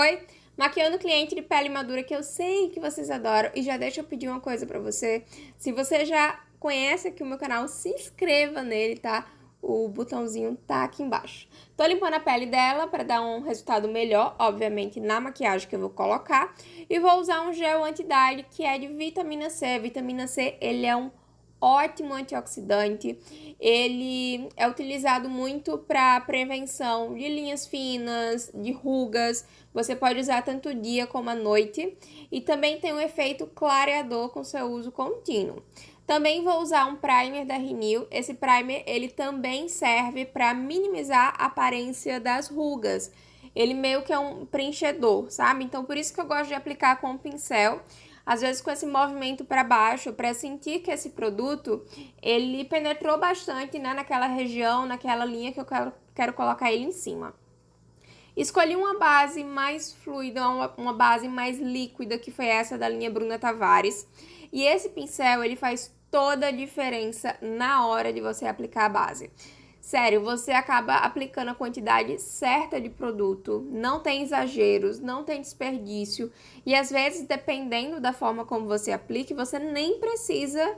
foi? Maquiando cliente de pele madura, que eu sei que vocês adoram. E já deixa eu pedir uma coisa pra você. Se você já conhece aqui o meu canal, se inscreva nele, tá? O botãozinho tá aqui embaixo. Tô limpando a pele dela pra dar um resultado melhor, obviamente, na maquiagem que eu vou colocar. E vou usar um gel anti-idade que é de vitamina C. Vitamina C, ele é um ótimo antioxidante. Ele é utilizado muito para prevenção de linhas finas, de rugas. Você pode usar tanto dia como à noite. E também tem um efeito clareador com seu uso contínuo. Também vou usar um primer da Renew. Esse primer, ele também serve para minimizar a aparência das rugas. Ele meio que é um preenchedor, sabe? Então, por isso que eu gosto de aplicar com o pincel. Às vezes com esse movimento para baixo, para sentir que esse produto, ele penetrou bastante, né, naquela região, naquela linha que eu quero colocar ele em cima. Escolhi uma base mais fluida, uma base mais líquida, que foi essa da linha Bruna Tavares. E esse pincel, ele faz toda a diferença na hora de você aplicar a base. Sério, você acaba aplicando a quantidade certa de produto, não tem exageros, não tem desperdício. E às vezes, dependendo da forma como você aplique, você nem precisa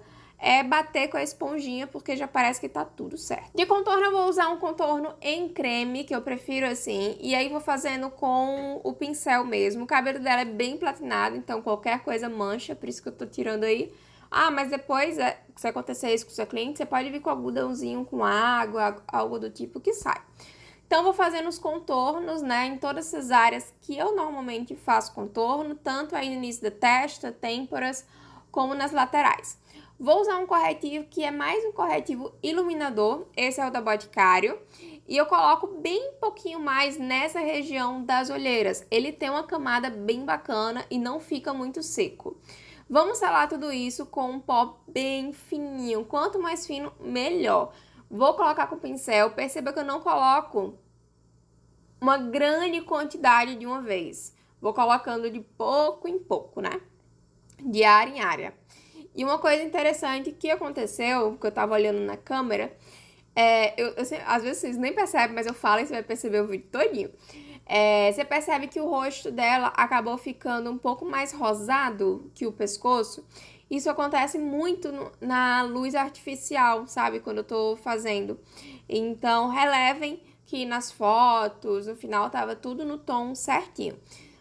bater com a esponjinha, porque já parece que tá tudo certo. De contorno, eu vou usar um contorno em creme, que eu prefiro assim, e aí vou fazendo com o pincel mesmo. O cabelo dela é bem platinado, então qualquer coisa mancha, por isso que eu tô tirando aí. Ah, mas depois, se acontecer isso com o seu cliente, você pode vir com algodãozinho com água, algo do tipo que sai. Então, vou fazendo os contornos, né, em todas essas áreas que eu normalmente faço contorno, tanto aí no início da testa, têmporas, como nas laterais. Vou usar um corretivo que é mais um corretivo iluminador, esse é o da Boticário, e eu coloco bem pouquinho mais nessa região das olheiras. Ele tem uma camada bem bacana e não fica muito seco. Vamos selar tudo isso com um pó bem fininho, quanto mais fino, melhor. Vou colocar com o pincel, perceba que eu não coloco uma grande quantidade de uma vez. Vou colocando de pouco em pouco, né? De área em área. E uma coisa interessante que aconteceu, que eu tava olhando na câmera, às vezes vocês nem percebem, mas eu falo e você vai perceber o vídeo todinho. Você percebe que o rosto dela acabou ficando um pouco mais rosado que o pescoço. Isso acontece muito na luz artificial, sabe? Quando eu tô fazendo. Então, relevem que nas fotos, no final, tava tudo no tom certinho.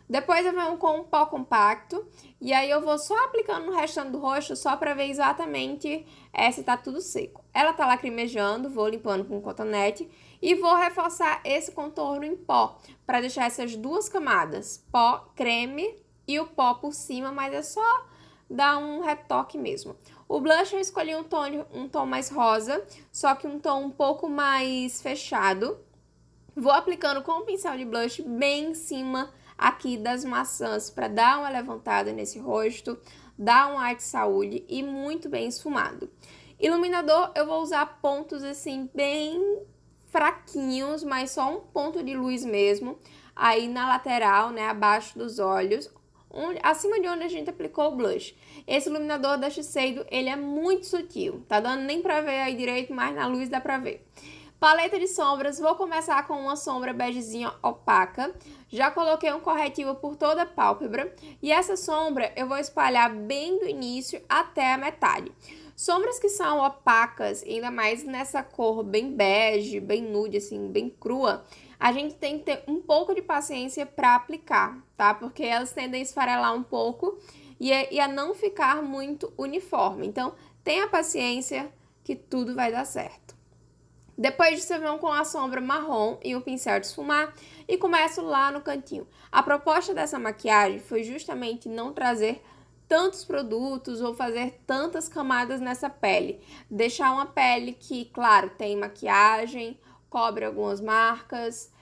Depois eu venho com um pó compacto e aí eu vou só aplicando no restante do rosto só pra ver exatamente se tá tudo seco. Ela tá lacrimejando, vou limpando com cotonete e vou reforçar esse contorno em pó pra deixar essas duas camadas, pó, creme e o pó por cima, mas é só dar um retoque mesmo. O blush eu escolhi um tom mais rosa, só que um tom um pouco mais fechado. Vou aplicando com o pincel de blush bem em cima aqui das maçãs para dar uma levantada nesse rosto, dar um ar de saúde e muito bem esfumado. Iluminador eu vou usar pontos assim bem fraquinhos, mas só um ponto de luz mesmo, aí na lateral, né, abaixo dos olhos, acima de onde a gente aplicou o blush. Esse iluminador da Shiseido, ele é muito sutil, tá dando nem pra ver aí direito, mas na luz dá pra ver. Paleta de sombras, vou começar com uma sombra begezinha opaca. Já coloquei um corretivo por toda a pálpebra. E essa sombra eu vou espalhar bem do início até a metade. Sombras que são opacas, ainda mais nessa cor bem bege, bem nude, assim, bem crua, a gente tem que ter um pouco de paciência para aplicar, tá? Porque elas tendem a esfarelar um pouco e a não ficar muito uniforme. Então, tenha paciência que tudo vai dar certo. Depois disso, eu venho com a sombra marrom e o pincel de esfumar e começo lá no cantinho. A proposta dessa maquiagem foi justamente não trazer tantos produtos ou fazer tantas camadas nessa pele. Deixar uma pele que, claro, tem maquiagem, cobre algumas marcas,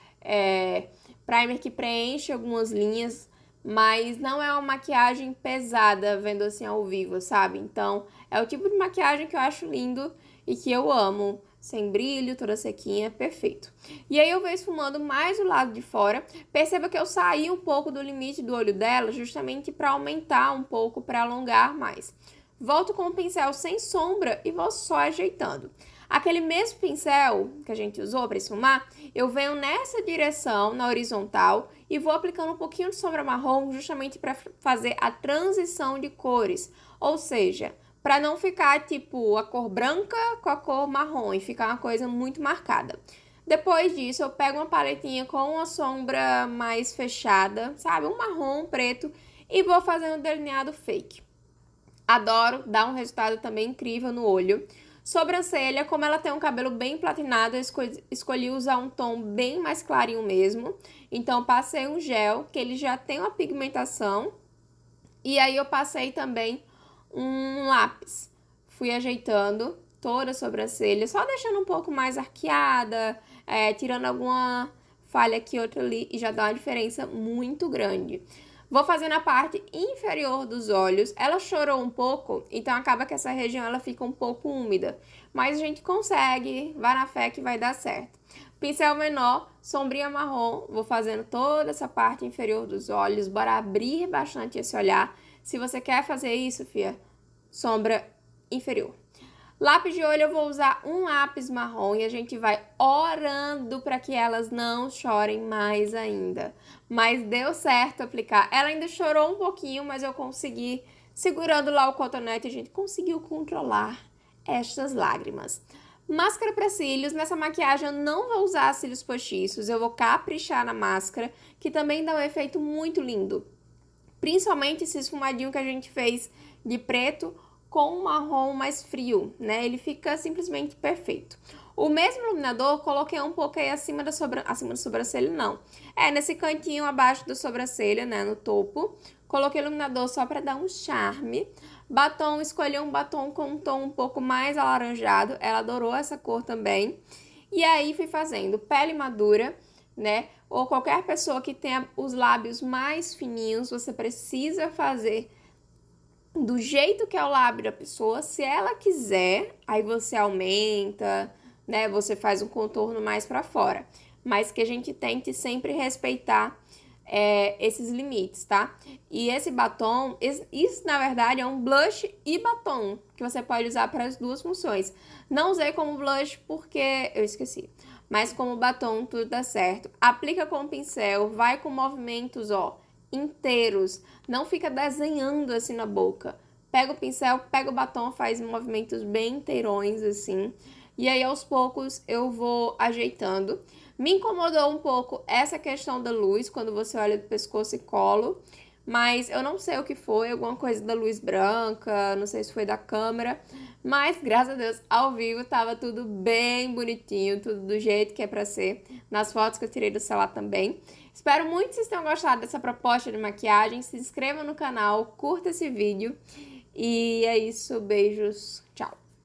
primer que preenche algumas linhas, mas não é uma maquiagem pesada, vendo assim ao vivo, sabe? Então, é o tipo de maquiagem que eu acho lindo e que eu amo. Sem brilho, toda sequinha, perfeito. E aí eu vou esfumando mais o lado de fora. Perceba que eu saí um pouco do limite do olho dela, justamente para aumentar um pouco, para alongar mais. Volto com o pincel sem sombra e vou só ajeitando. Aquele mesmo pincel que a gente usou para esfumar, eu venho nessa direção, na horizontal, e vou aplicando um pouquinho de sombra marrom justamente para fazer a transição de cores, ou seja, para não ficar tipo a cor branca com a cor marrom e ficar uma coisa muito marcada. Depois disso, eu pego uma paletinha com uma sombra mais fechada, sabe? Um marrom, preto, e vou fazendo um delineado fake. Adoro, dá um resultado também incrível no olho. Sobrancelha, como ela tem um cabelo bem platinado, eu escolhi usar um tom bem mais clarinho mesmo. Então, passei um gel, que ele já tem uma pigmentação. E aí, eu passei também um lápis. Fui ajeitando toda a sobrancelha, só deixando um pouco mais arqueada, tirando alguma falha aqui, outra ali, e já dá uma diferença muito grande. Vou fazer na parte inferior dos olhos. Ela chorou um pouco, então acaba que essa região ela fica um pouco úmida. Mas a gente consegue, vai na fé que vai dar certo. Pincel menor, sombrinha marrom, vou fazendo toda essa parte inferior dos olhos. Bora abrir bastante esse olhar. Se você quer fazer isso, fia, sombra inferior. Lápis de olho eu vou usar um lápis marrom e a gente vai orando para que elas não chorem mais ainda. Mas deu certo aplicar. Ela ainda chorou um pouquinho, mas eu consegui, segurando lá o cotonete, a gente conseguiu controlar estas lágrimas. Máscara para cílios, nessa maquiagem eu não vou usar cílios postiços, eu vou caprichar na máscara, que também dá um efeito muito lindo. Principalmente esse esfumadinho que a gente fez de preto com um marrom mais frio, né? Ele fica simplesmente perfeito. O mesmo iluminador, coloquei um pouco aí acima da sobrancelha, não. Nesse cantinho abaixo da sobrancelha, né, no topo. Coloquei iluminador só para dar um charme. Batom, escolhi um batom com um tom um pouco mais alaranjado. Ela adorou essa cor também. E aí, fui fazendo pele madura, né? Ou qualquer pessoa que tenha os lábios mais fininhos, você precisa fazer do jeito que é o lábio da pessoa. Se ela quiser, aí você aumenta, né? Você faz um contorno mais pra fora. Mas que a gente tente sempre respeitar esses limites, tá? E esse batom, isso na verdade é um blush e batom, que você pode usar para as duas funções. Não usei como blush porque eu esqueci, mas como batom tudo dá certo. Aplica com o pincel, vai com movimentos, ó, inteiros, não fica desenhando assim na boca. Pega o pincel, pega o batom, faz movimentos bem inteirões assim. E aí aos poucos eu vou ajeitando. Me incomodou um pouco essa questão da luz, quando você olha do pescoço e colo, mas eu não sei o que foi, alguma coisa da luz branca, não sei se foi da câmera, mas graças a Deus, ao vivo tava tudo bem bonitinho, tudo do jeito que é pra ser, nas fotos que eu tirei do celular também. Espero muito que vocês tenham gostado dessa proposta de maquiagem, se inscreva no canal, curta esse vídeo, e é isso, beijos, tchau!